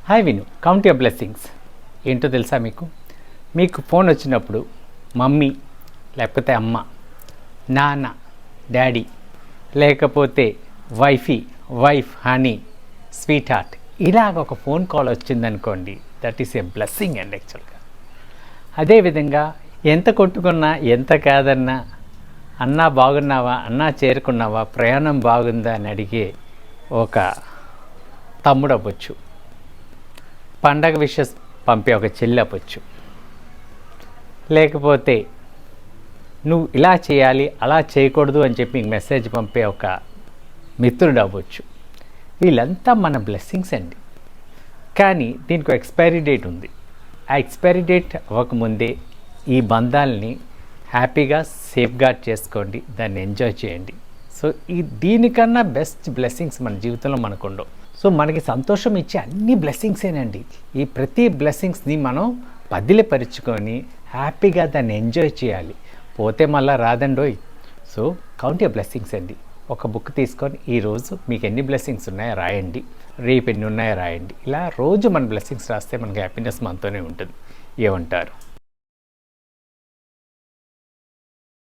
Hi విను, count your blessings ఏంటో తెలుసా మీకు? మీకు ఫోన్ వచ్చినప్పుడు మమ్మీ లేకపోతే అమ్మ, నాన్న, డాడీ, లేకపోతే వైఫ్, హనీ, స్వీట్ హార్ట్, ఇలాగ ఒక ఫోన్ కాల్ వచ్చిందనుకోండి, దట్ ఈస్ ఏ బ్లెస్సింగ్ అండి యాక్చువల్గా. అదేవిధంగా ఎంత కొట్టుకున్నా, ఎంత కాదన్నా, అన్నా బాగున్నావా, అన్నా చేరుకున్నావా, ప్రయాణం బాగుందా అని అడిగే ఒక తమ్ముడు అవ్వచ్చు, పండగ విషెస్ పంపే ఒక చెల్లి అవ్వచ్చు, లేకపోతే నువ్వు ఇలా చేయాలి అలా చేయకూడదు అని చెప్పి మెసేజ్ పంపే ఒక మిత్రుడు అవ్వచ్చు. వీళ్ళంతా మన బ్లెస్సింగ్స్ అండి. కానీ దీనికి ఒక ఎక్స్పైరీ డేట్ ఉంది. ఆ ఎక్స్పైరీ డేట్ అవ్వకముందే ఈ బంధాలని హ్యాపీగా సేఫ్గార్డ్ చేసుకోండి, దాన్ని ఎంజాయ్ చేయండి. సో దీనికన్నా బెస్ట్ బ్లెస్సింగ్స్ మన జీవితంలో మనకు ఉండవు. సో మనకి సంతోషం ఇచ్చే అన్ని బ్లెస్సింగ్సేనండి. ఈ ప్రతి బ్లెస్సింగ్స్ని మనం పదిలపరుచుకొని హ్యాపీగా దాన్ని ఎంజాయ్ చేయాలి. పోతే మళ్ళీ రాదండోయ్. సో కౌంట్ యువర్ బ్లెస్సింగ్స్ అండి. ఒక బుక్ తీసుకొని ఈరోజు మీకు ఎన్ని బ్లెస్సింగ్స్ ఉన్నాయో రాయండి, రేపు ఎన్ని ఉన్నాయో రాయండి. ఇలా రోజు మన బ్లెస్సింగ్స్ రాస్తే మనకి హ్యాపీనెస్ మనతోనే ఉంటుంది. ఏమంటారు?